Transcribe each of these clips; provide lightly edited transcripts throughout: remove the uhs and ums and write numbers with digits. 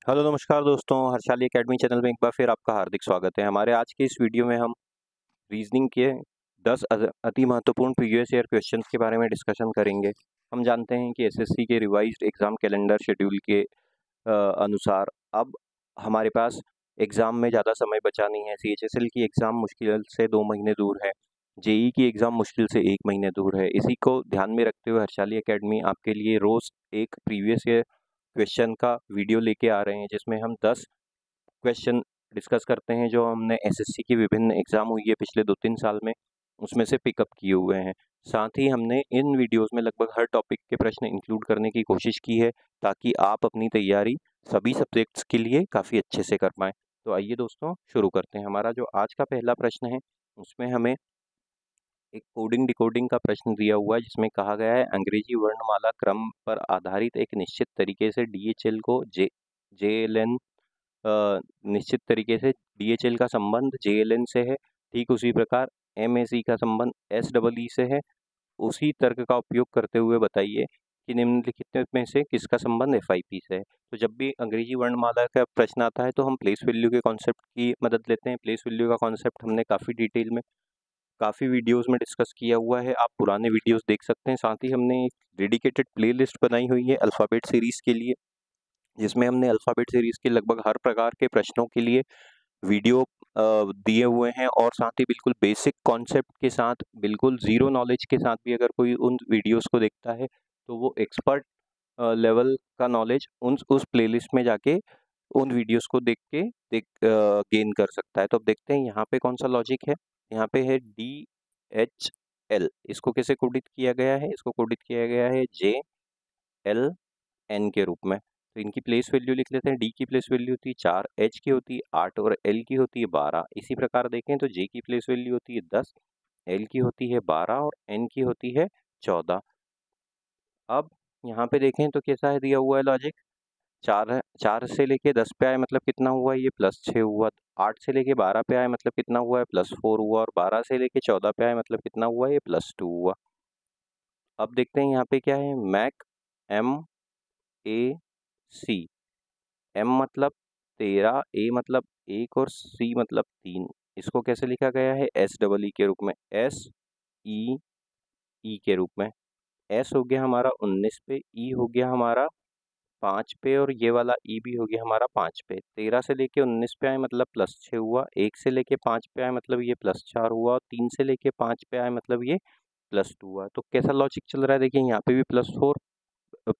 Hello नमस्कार दोस्तों, Harshali academy channel में एक बार फिर आपका हार्दिक स्वागत है। हमारे आज के इस वीडियो में हम रीजनिंग के 10 अति महत्वपूर्ण प्रीवियस ईयर क्वेश्चंस के बारे में डिस्कशन करेंगे। हम जानते हैं कि एसएससी के रिवाइज्ड एग्जाम कैलेंडर शेड्यूल के अनुसार अब हमारे पास एग्ज़ाम में ज़्यादा समय बचा नहीं है। सीएचएसएल की एग्ज़ाम मुश्किल से 2 महीने दूर है, जेईई की एग्ज़ाम मुश्किल से 1 महीने दूर है। इसी को ध्यान में रखते हुए हर्षाली एकेडमी आपके लिए रोज़ एक प्रीवियस ईयर क्वेश्चन का वीडियो लेके आ रहे हैं, जिसमें हम 10 क्वेश्चन डिस्कस करते हैं जो हमने एसएससी की विभिन्न एग्जाम हुई है पिछले 2-3 साल में, उसमें से पिकअप किए हुए हैं। साथ ही हमने इन वीडियोस में लगभग हर टॉपिक के प्रश्न इंक्लूड करने की कोशिश की है, ताकि आप अपनी तैयारी सभी सब्जेक्ट्स के लिए काफ़ी अच्छे से कर पाएँ। तो आइए दोस्तों शुरू करते हैं। हमारा जो आज का पहला प्रश्न है, उसमें हमें एक कोडिंग डिकोडिंग का प्रश्न दिया हुआ है, जिसमें कहा गया है अंग्रेजी वर्णमाला क्रम पर आधारित एक निश्चित तरीके से डीएचएल को जेएलएन निश्चित तरीके से डीएचएल का संबंध जेएलएन से है, ठीक उसी प्रकार एमएसी का संबंध एसडबलई से है। उसी तर्क का उपयोग करते हुए बताइए कि निम्नलिखित में से किसका संबंध एफआईपी से है। तो जब भी अंग्रेजी वर्णमाला का प्रश्न आता है तो हम प्लेस वैल्यू के कॉन्सेप्ट की मदद लेते हैं। प्लेस वैल्यू का कॉन्सेप्ट हमने काफ़ी डिटेल में काफ़ी वीडियोस में डिस्कस किया हुआ है, आप पुराने वीडियोस देख सकते हैं। साथ ही हमने एक डेडिकेटेड प्लेलिस्ट बनाई हुई है अल्फ़ाबेट सीरीज़ के लिए, जिसमें हमने अल्फ़ाबेट सीरीज़ के लगभग हर प्रकार के प्रश्नों के लिए वीडियो दिए हुए हैं, और साथ ही बिल्कुल बेसिक कॉन्सेप्ट के साथ, बिल्कुल ज़ीरो नॉलेज के साथ भी अगर कोई उन वीडियोस को देखता है तो वो एक्सपर्ट लेवल का नॉलेज उस प्लेलिस्ट में जाके उन वीडियोस को देख गेन कर सकता है। तो अब देखते हैं यहाँ पे कौन सा लॉजिक है। यहाँ पे है DHL, इसको कैसे कोडित किया गया है? इसको कोडित किया गया है JLN के रूप में। तो इनकी प्लेस वैल्यू लिख लेते हैं। डी की प्लेस वैल्यू होती है 4, एच की होती है 8 और एल की होती है 12। इसी प्रकार देखें तो जे की प्लेस वैल्यू होती है 10, एल की होती है 12 और एन की होती है 14। अब यहाँ पे देखें तो कैसा है दिया हुआ है लॉजिक। 4 से लेके 10 पे आए मतलब कितना हुआ? ये +6 हुआ। 8 से लेके 12 पे आए मतलब कितना हुआ है? +4 हुआ। और 12 से लेके 14 पे आए मतलब कितना हुआ? ये +2 हुआ। अब देखते हैं यहाँ पे क्या है। मैक MAC, M मतलब 13, A मतलब 1 और C मतलब 3। इसको कैसे लिखा गया है? SEE के रूप में, SEE के रूप में। S हो गया हमारा 19 पे, E हो गया हमारा 5 पे और ये वाला E भी हो गया हमारा 5 पे। 13 से लेके 19 पे आए मतलब +6 हुआ। 1 से लेके 5 पे आए मतलब ये +4 हुआ। और 3 से लेके 5 पे आए मतलब ये +2 हुआ। तो कैसा लॉजिक चल रहा है? देखिए यहाँ पे भी +4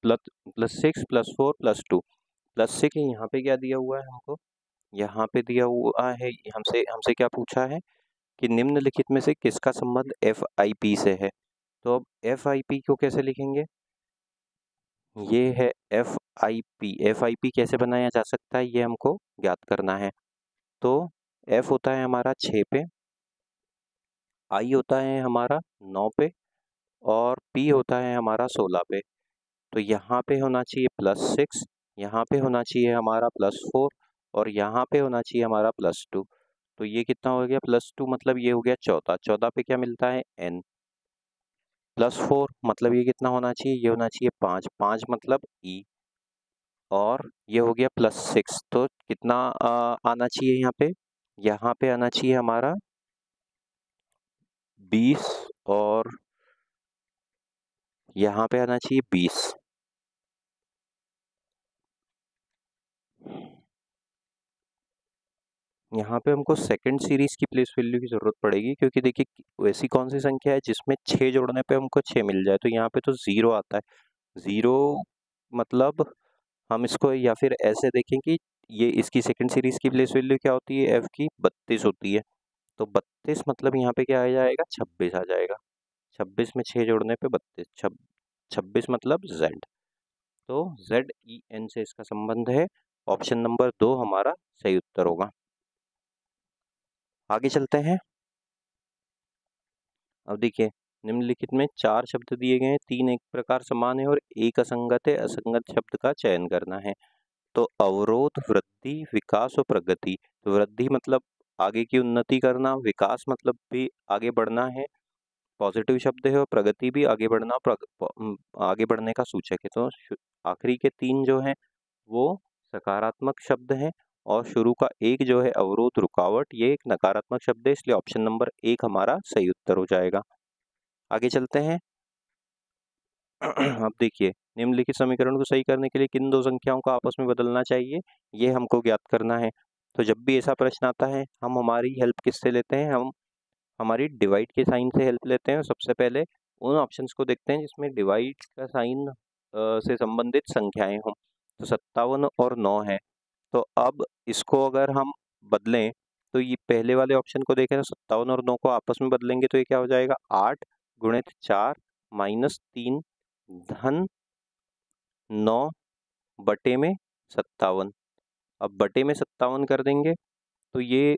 +6 +4 +2 +6 है। यहाँ पे क्या दिया हुआ है हमको? यहाँ पे दिया हुआ है हमसे हमसे क्या पूछा है कि निम्नलिखित में से किसका संबंध एफआईपी से है। तो अब एफआईपी को कैसे लिखेंगे? ये है एफआईपी। एफआईपी कैसे बनाया जा सकता है ये हमको ज्ञात करना है। तो एफ होता है हमारा 6 पे, आई होता है हमारा 9 पे और पी होता है हमारा 16 पे। तो यहाँ पे होना चाहिए +6, यहाँ पे होना चाहिए हमारा +4 और यहाँ पे होना चाहिए हमारा +2। तो ये कितना हो गया? +2 मतलब ये हो गया 14। 14 पे क्या मिलता है? n। +4 मतलब ये कितना होना चाहिए? ये होना चाहिए 5। 5 मतलब e। और ये हो गया +6, तो कितना आना चाहिए यहाँ पे? यहाँ पे आना चाहिए हमारा 20 और यहाँ पे आना चाहिए 20। यहाँ पे हमको सेकंड सीरीज की प्लेस वैल्यू की ज़रूरत पड़ेगी, क्योंकि देखिए वैसी कौन सी संख्या है जिसमें 6 जोड़ने पे हमको 6 मिल जाए। तो यहाँ पे तो 0 आता है। 0 मतलब हम इसको या फिर ऐसे देखें कि ये इसकी सेकंड सीरीज की प्लेस वैल्यू क्या होती है? एफ की 32 होती है। तो 32 मतलब यहाँ पे क्या आ जाएगा? 26 आ जाएगा। 26 में 6 जोड़ने पे 32, 26 मतलब जेड। तो ZEN से इसका संबंध है। ऑप्शन नंबर 2 हमारा सही उत्तर होगा। आगे चलते हैं। अब देखिए निम्नलिखित में 4 शब्द दिए गए हैं, 3 एक प्रकार समान है और एक असंगत है। असंगत शब्द का चयन करना है। तो अवरोध, वृद्धि, विकास और प्रगति। तो वृद्धि मतलब आगे की उन्नति करना, विकास मतलब भी आगे बढ़ना है, पॉजिटिव शब्द है, और प्रगति भी आगे बढ़ना, आगे बढ़ने का सूचक है। तो आखिरी के 3 जो हैं वो सकारात्मक शब्द है और शुरू का एक जो है अवरोध रुकावट ये एक नकारात्मक शब्द है, इसलिए ऑप्शन नंबर 1 हमारा सही उत्तर हो जाएगा। आगे चलते हैं। अब देखिए, निम्नलिखित समीकरण को सही करने के लिए किन दो संख्याओं को आपस में बदलना चाहिए, ये हमको ज्ञात करना है। तो जब भी ऐसा प्रश्न आता है हम हमारी हेल्प किससे लेते हैं, हम हमारी डिवाइड के साइन से हेल्प लेते हैं। सबसे पहले उन ऑप्शंस को देखते हैं जिसमें डिवाइड का साइन से संबंधित संख्याएं हों। तो 57 और 9 है। तो अब इसको अगर हम बदलें तो ये पहले वाले ऑप्शन को देखें तो 57 और 9 को आपस में बदलेंगे तो ये क्या हो जाएगा, 8 गुणित 4 माइनस 3 धन 9 बटे में 57। अब बटे में 57 कर देंगे तो ये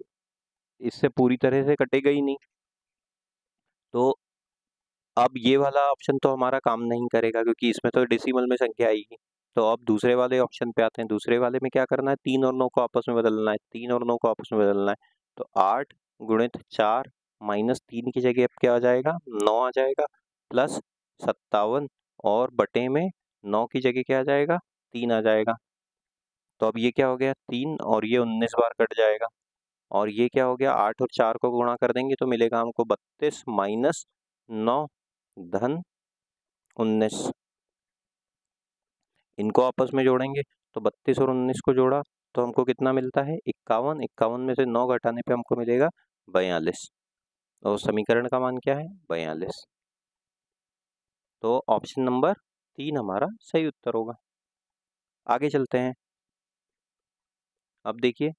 इससे पूरी तरह से कटेगा ही नहीं, तो अब ये वाला ऑप्शन तो हमारा काम नहीं करेगा क्योंकि इसमें तो डेसिमल में संख्या आएगी। तो अब दूसरे वाले ऑप्शन पे आते हैं। दूसरे वाले में क्या करना है, 3 और 9 को आपस में बदलना है। 3 और 9 को आपस में बदलना है तो 8 गुणित 4 माइनस 3 की जगह अब क्या आ जाएगा, 9 आ जाएगा प्लस 57 और बटे में 9 की जगह क्या आ जाएगा, 3 आ जाएगा। तो अब ये क्या हो गया, 3 और ये 19 बार कट जाएगा और ये क्या हो गया, 8 और 4 को गुणा कर देंगे तो मिलेगा हमको 32 माइनस 9 धन 19। इनको आपस में जोड़ेंगे तो 32 और 19 को जोड़ा तो हमको कितना मिलता है, 51। 51 में से 9 घटाने पे हमको मिलेगा 42 और समीकरण का मान क्या है, 42। तो ऑप्शन नंबर 3 हमारा सही उत्तर होगा। आगे चलते हैं। अब देखिए,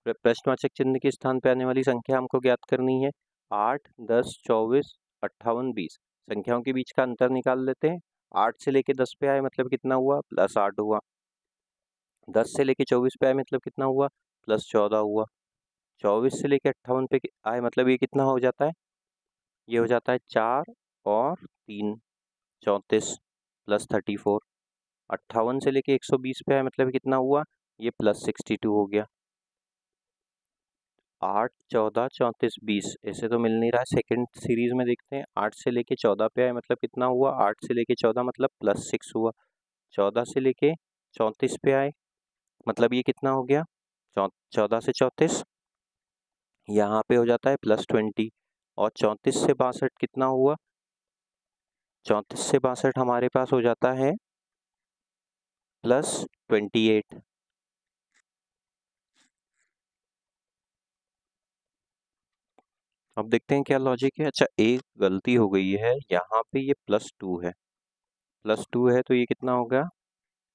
प्रश्नवाचक चिन्ह के स्थान पर आने वाली संख्या हमको ज्ञात करनी है। 8, 10, 24, 58, 20 संख्याओं के बीच का अंतर निकाल लेते हैं। 8 से लेके 10 पे आए मतलब कितना हुआ, +8 हुआ। 10 से लेके 24 पे आए मतलब कितना हुआ, +14 हुआ। 24 से लेके 58 पे आए मतलब ये कितना हो जाता है, ये हो जाता है 4 और 3 34 +34। 58 से लेके 120 पे आए मतलब कितना हुआ, ये +62 हो गया। 8, 14, 34, 20 ऐसे तो मिल नहीं रहा है। सेकंड सीरीज में देखते हैं। 8 से लेके 14 पे आए मतलब कितना हुआ, 8 से लेके 14 मतलब +6 हुआ। 14 से लेके 34 पे आए मतलब ये कितना हो गया, 14 से 34 यहाँ पे हो जाता है +20 और 34 से 62 कितना हुआ, 34 से 62 हमारे पास हो जाता है +28। अब देखते हैं क्या लॉजिक है। अच्छा, एक गलती हो गई है, यहाँ पे ये +2 है। +2 है तो ये कितना होगा,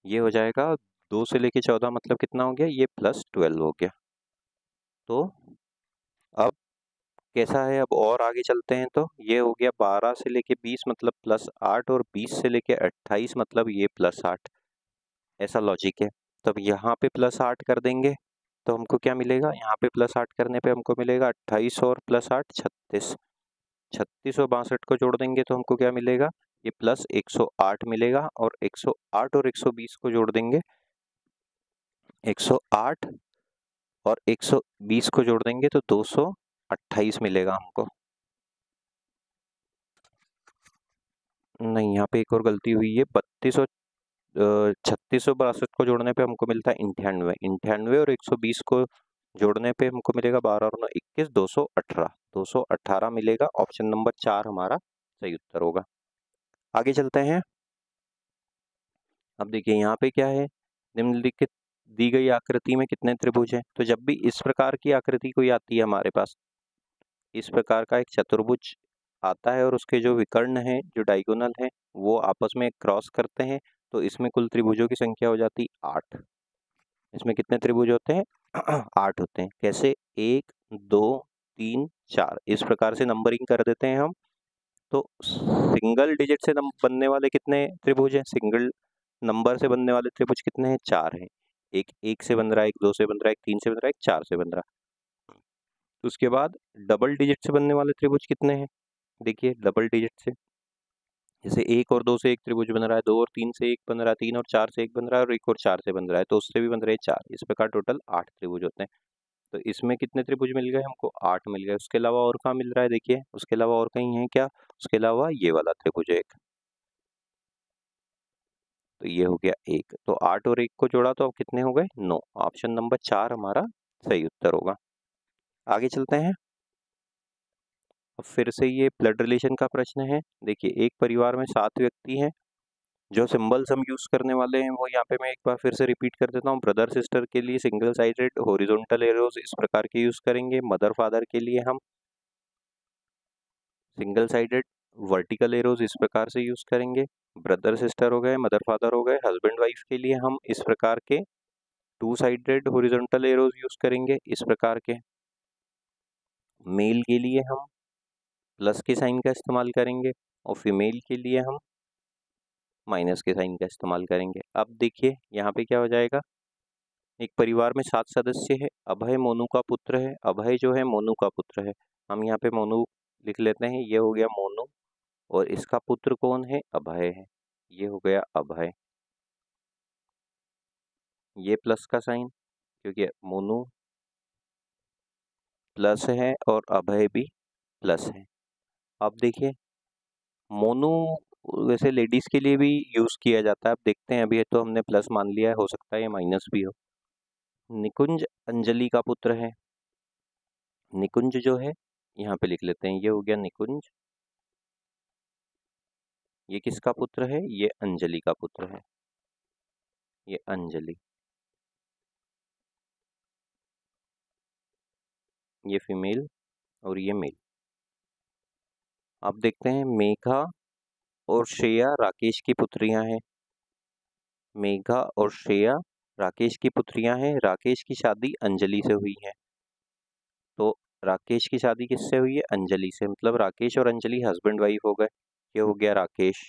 ये हो जाएगा 2 से लेके 14 मतलब कितना हो गया, ये +12 हो गया। तो अब कैसा है, अब और आगे चलते हैं तो ये हो गया 12 से लेके 20 मतलब +8 और 20 से लेके 28 मतलब ये +8, ऐसा लॉजिक है। तब यहाँ पे +8 कर देंगे तो हमको क्या मिलेगा, यहाँ पे +8 करने पे हमको मिलेगा 28 और +8 36। 36 और 62 को जोड़ देंगे तो हमको क्या मिलेगा, ये +108 मिलेगा और 108 और 120 को जोड़ देंगे, 108 और 120 को जोड़ देंगे तो 228 मिलेगा हमको। नहीं, यहाँ पे एक और गलती हुई है। 32 और 36 और 62 को जोड़ने पे हमको मिलता है 98। 98 और 120 को जोड़ने पे हमको मिलेगा 12 और 9 21, 218। 218 मिलेगा। ऑप्शन नंबर 4 हमारा सही उत्तर होगा। आगे चलते हैं। अब देखिए यहाँ पे क्या है, निम्नलिखित दी गई आकृति में कितने त्रिभुज हैं। तो जब भी इस प्रकार की आकृति कोई आती है हमारे पास, इस प्रकार का एक चतुर्भुज आता है और उसके जो विकर्ण हैं, जो डायगोनल हैं, वो आपस में क्रॉस करते हैं तो इसमें कुल त्रिभुजों की संख्या हो जाती है 8। इसमें कितने त्रिभुज होते हैं 8 होते हैं। कैसे, 1, 2, 3, 4 इस प्रकार से नंबरिंग कर देते हैं हम। तो सिंगल डिजिट से बनने वाले कितने त्रिभुज हैं, सिंगल नंबर से बनने वाले त्रिभुज कितने हैं, 4 हैं। एक 1 से बन रहा है, एक 2 से बन रहा है, एक 3 से बन रहा है, एक 4 से बन रहा है। तो उसके बाद डबल डिजिट से बनने वाले त्रिभुज कितने हैं, देखिए डबल डिजिट से जैसे 1 और 2 से एक त्रिभुज बन रहा है, 2 और 3 से एक बन रहा है, 3 और 4 से एक बन रहा है और 1 और 4 से बन रहा है, तो उससे भी बन रहे हैं 4। इस प्रकार टोटल 8 त्रिभुज होते हैं। तो इसमें कितने त्रिभुज मिल गए हमको, 8 मिल गए। उसके अलावा और कहाँ मिल रहा है, देखिए उसके अलावा और कहीं है क्या, उसके अलावा ये वाला त्रिभुज है एक। तो ये हो गया 1। तो 8 और 1 को जोड़ा तो अब कितने हो गए? 9। ऑप्शन नंबर 4 हमारा सही उत्तर होगा। आगे चलते हैं। अब फिर से ये ब्लड रिलेशन का प्रश्न है। देखिए, एक परिवार में 7 व्यक्ति हैं। जो सिंबल्स हम यूज करने वाले हैं वो यहाँ पे मैं एक बार फिर से रिपीट कर देता हूँ। ब्रदर सिस्टर के लिए सिंगल साइडेड हॉरिजॉन्टल एरोज इस प्रकार के यूज करेंगे। मदर फादर के लिए हम सिंगल साइडेड वर्टिकल एरोज इस प्रकार से यूज करेंगे। ब्रदर सिस्टर हो गए, मदर फादर हो गए, हस्बैंड वाइफ के लिए हम इस प्रकार के two sided horizontal arrows use करेंगे इस प्रकार के। मेल के लिए हम प्लस के साइन का इस्तेमाल करेंगे और फीमेल के लिए हम माइनस के साइन का इस्तेमाल करेंगे। अब देखिए यहाँ पे क्या हो जाएगा। एक परिवार में 7 सदस्य है। अभय मोनू का पुत्र है। अभय जो है मोनू का पुत्र है। हम यहाँ पे मोनू लिख लेते हैं। ये हो गया मोनू और इसका पुत्र कौन है? अभय है। ये हो गया अभय। ये प्लस का साइन क्योंकि मोनू प्लस है और अभय भी प्लस है। अब देखिए मोनू वैसे लेडीज के लिए भी यूज किया जाता है। अब देखते हैं, अभी तो हमने प्लस मान लिया है, हो सकता है ये माइनस भी हो। निकुंज अंजलि का पुत्र है। निकुंज जो है यहाँ पे लिख लेते हैं। ये हो गया निकुंज। ये किसका पुत्र है? ये अंजलि का पुत्र है। ये अंजलि। ये फीमेल और ये मेल। अब देखते हैं मेघा और श्रेया राकेश की पुत्रियां हैं। मेघा और श्रेया राकेश की पुत्रियां हैं। राकेश की शादी अंजलि से हुई है। तो राकेश की शादी किससे हुई है? अंजलि से। मतलब राकेश और अंजलि हस्बैंड वाइफ हो गए। ये हो गया राकेश।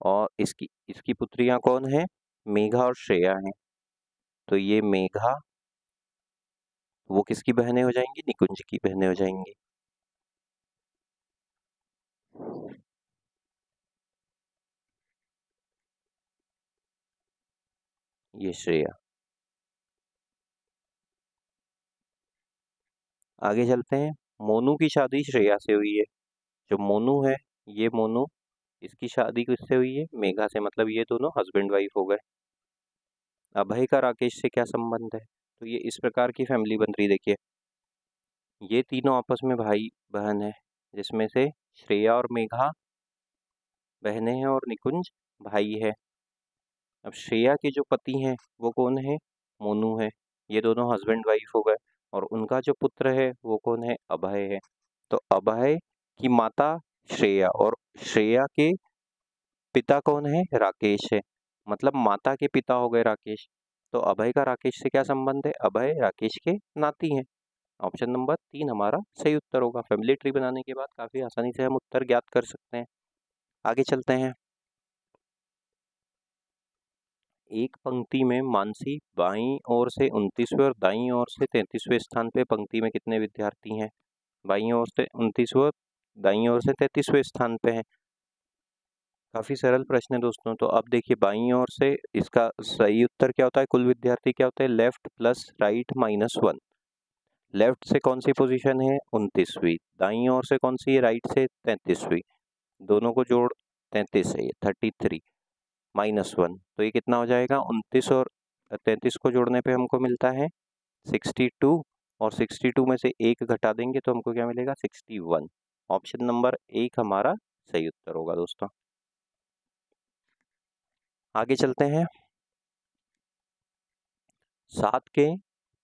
और इसकी इसकी पुत्रियां कौन है? मेघा और श्रेया हैं। तो ये मेघा, वो किसकी बहनें हो जाएंगी? निकुंज की बहनें हो जाएंगी। ये श्रेया। आगे चलते हैं। मोनू की शादी श्रेया से हुई है। जो मोनू है, ये मोनू, इसकी शादी किससे हुई है? मेघा से। मतलब ये दोनों हस्बैंड वाइफ हो गए। अभय का राकेश से क्या संबंध है? तो ये इस प्रकार की फैमिली बन रही। देखिए, ये तीनों आपस में भाई बहन है, जिसमें से श्रेया और मेघा बहनें हैं और निकुंज भाई है। अब श्रेया के जो पति हैं वो कौन है? मोनू है। ये दोनों हस्बैंड वाइफ हो गए। और उनका जो पुत्र है वो कौन है? अभय है। तो अभय की माता श्रेया और श्रेया के पिता कौन है? राकेश है। मतलब माता के पिता हो गए राकेश। तो अभय का राकेश से क्या संबंध है? अभय राकेश के नाती हैं। ऑप्शन नंबर 3 हमारा सही उत्तर होगा। फैमिली ट्री बनाने के बाद काफी आसानी से हम उत्तर ज्ञात कर सकते हैं। आगे चलते हैं। एक पंक्ति में मानसी बाईं ओर से 29वें और दाईं ओर से 33वें स्थान पे पंक्ति में कितने विद्यार्थी हैं? बाईं ओर से 29वें, दाईं ओर से 33वें स्थान पे हैं। काफी सरल प्रश्न है दोस्तों। तो अब देखिए, बाईं ओर से इसका सही उत्तर क्या होता है? कुल विद्यार्थी क्या होता है? Left plus right minus 1। Left से कौन सी पोजीशन है? 29वीं। दाईं ओर से कौन सी है? राइट से 33वीं। दोनों को जोड़ 33 है, ये 33 माइनस 1। तो ये कितना हो जाएगा? 29 और 33 को जोड़ने पे हमको मिलता है 62 और 62 में से 1 घटा देंगे तो हमको क्या मिलेगा? 61। ऑप्शन नंबर 1 हमारा सही उत्तर होगा दोस्तों। आगे चलते हैं। 7 के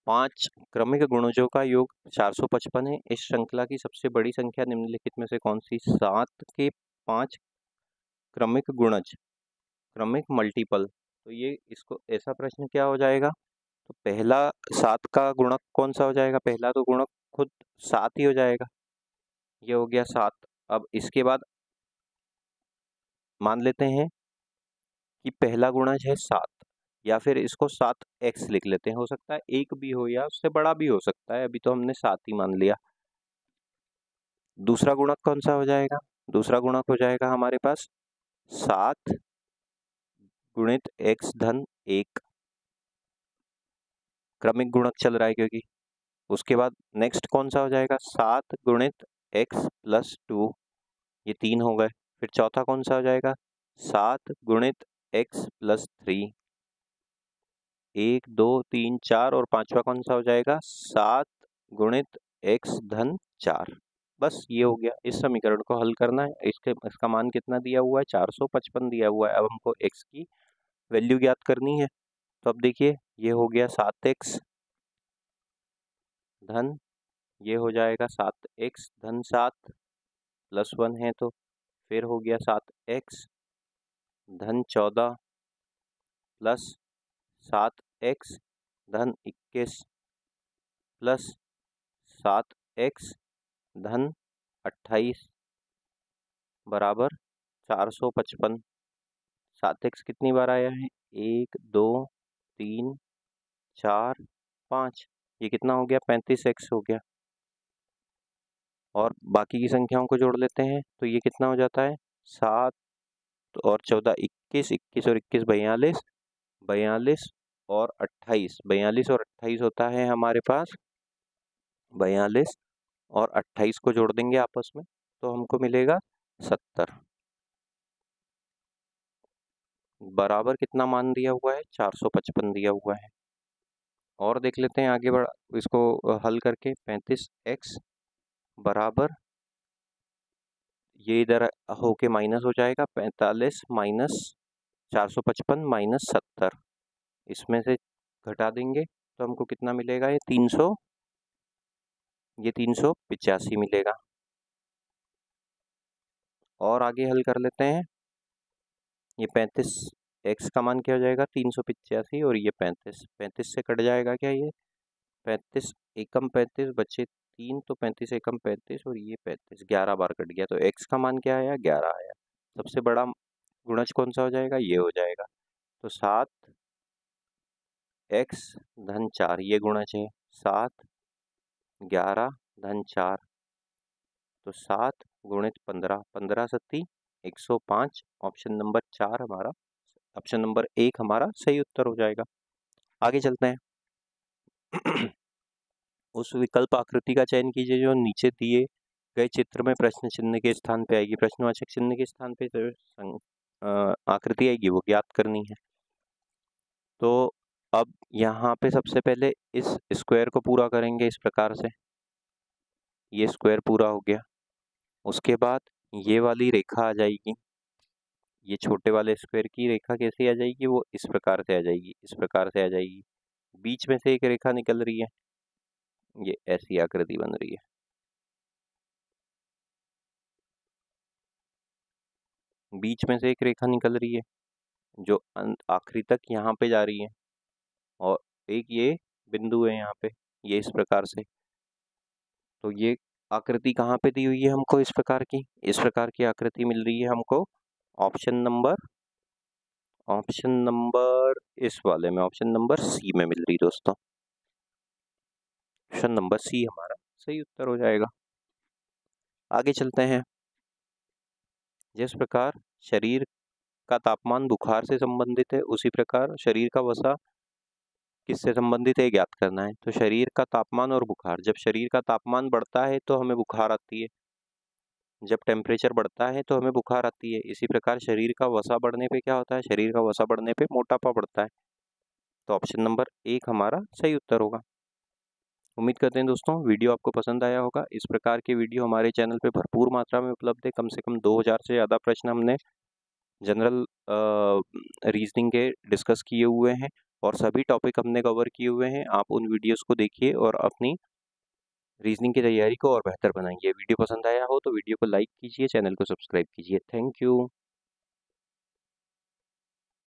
5 क्रमिक गुणजों का योग 455 है। इस श्रृंखला की सबसे बड़ी संख्या निम्नलिखित में से कौन सी? 7 के 5 क्रमिक गुणज, क्रमिक मल्टीपल। तो ये इसको ऐसा प्रश्न क्या हो जाएगा? तो पहला 7 का गुणक कौन सा हो जाएगा? पहला तो गुणक खुद 7 ही हो जाएगा। ये हो गया 7। अब इसके बाद मान लेते हैं कि पहला गुणज है 7, या फिर इसको 7x लिख लेते हैं। हो सकता है 1 भी हो या उससे बड़ा भी हो सकता है। अभी तो हमने 7 ही मान लिया। दूसरा गुणक कौन सा हो जाएगा? दूसरा गुणक हो जाएगा हमारे पास 7 गुणित x धन 1। क्रमिक गुणक चल रहा है क्योंकि। उसके बाद नेक्स्ट कौन सा हो जाएगा? 7 गुणित x प्लस 2। ये 3 हो गए। फिर चौथा कौन सा हो जाएगा? 7 गुणित x प्लस 3, 1 2 3 4 और पांचवा कौन सा हो जाएगा 7 गुणित x धन 4। बस ये हो गया। इस समीकरण को हल करना है। इसका मान कितना दिया हुआ है 455 दिया हुआ है। अब हमको x की वैल्यू ज्ञात करनी है। तो अब देखिए ये हो गया 7x धन, ये हो जाएगा 7x धन 7 प्लस 1 है, तो फिर हो गया 7x धन 14 प्लस 7x धन 21 प्लस 7x धन 28 बराबर 455। 7x कितनी बार आया है 1 2 3 4 5, ये कितना हो गया 35x हो गया। और बाकी की संख्याओं को जोड़ लेते हैं तो ये कितना हो जाता है 7 और 14 21, 21 और 21 42, 42 और 28, 42 और 28 होता है हमारे पास 42 और 28 को जोड़ देंगे आपस में तो हमको मिलेगा 70 बराबर कितना मान दिया हुआ है 455 दिया हुआ है। और देख लेते हैं आगे बढ़ा इसको हल करके 35x बराबर, ये इधर होके माइनस हो जाएगा 45 माइनस 455 माइनस 70, इसमें से घटा देंगे तो हमको कितना मिलेगा ये 300, ये 385 मिलेगा। और आगे हल कर लेते हैं। ये 35x का मान क्या हो जाएगा 385 और ये 35, 35 से कट जाएगा क्या ये 35 एकम 35 बचे 3, तो 35 एकम 35 और ये 35 11 बार कट गया, तो x का मान क्या आया 11 आया। सबसे बड़ा गुणज कौन सा हो जाएगा ये हो जाएगा। तो 7x धन 4 ये गुणज है 7 11 धन 4, तो 7 गुणित 15, 15 सत्ती 105, ऑप्शन नंबर 4 हमारा, ऑप्शन नंबर 1 हमारा सही उत्तर हो जाएगा। आगे चलते हैं। उस विकल्प आकृति का चयन कीजिए जो नीचे दिए गए चित्र में प्रश्न चिन्ह के स्थान पे आएगी। प्रश्नवाचक चिन्ह के स्थान पे जो आकृति आएगी वो ज्ञात करनी है। तो अब यहाँ पे सबसे पहले इस स्क्वायर को पूरा करेंगे इस प्रकार से, ये स्क्वायर पूरा हो गया। उसके बाद ये वाली रेखा आ जाएगी, ये छोटे वाले स्क्वायर की रेखा कैसे आ जाएगी वो इस प्रकार से आ जाएगी, इस प्रकार से आ जाएगी। बीच में से एक रेखा निकल रही है, ये ऐसी आकृति बन रही है। बीच में से एक रेखा निकल रही है जो आखिरी तक यहाँ पे जा रही है और एक ये बिंदु है यहाँ पे, ये इस प्रकार से। तो ये आकृति कहाँ पे दी हुई है हमको इस प्रकार की आकृति मिल रही है हमको ऑप्शन नंबर इस वाले में, ऑप्शन नंबर सी में मिल रही दोस्तों। ऑप्शन नंबर सी हमारा सही उत्तर हो जाएगा। आगे चलते हैं। जिस प्रकार शरीर का तापमान बुखार से संबंधित है उसी प्रकार शरीर का वसा किससे संबंधित है ज्ञात करना है। तो शरीर का तापमान और बुखार, जब शरीर का तापमान बढ़ता है तो हमें बुखार आती है, जब टेम्परेचर बढ़ता है तो हमें बुखार आती है। इसी प्रकार शरीर का वसा बढ़ने पे क्या होता है, शरीर का वसा बढ़ने पे मोटापा बढ़ता है। तो ऑप्शन नंबर 1 हमारा सही उत्तर होगा। उम्मीद करते हैं दोस्तों वीडियो आपको पसंद आया होगा। इस प्रकार के वीडियो हमारे चैनल पे भरपूर मात्रा में उपलब्ध है। कम से कम 2000 से ज़्यादा प्रश्न हमने जनरल रीजनिंग के डिस्कस किए हुए हैं और सभी टॉपिक हमने कवर किए हुए हैं। आप उन वीडियोस को देखिए और अपनी रीजनिंग की तैयारी को और बेहतर बनाइए। वीडियो पसंद आया हो तो वीडियो को लाइक कीजिए, चैनल को सब्सक्राइब कीजिए। Thank you.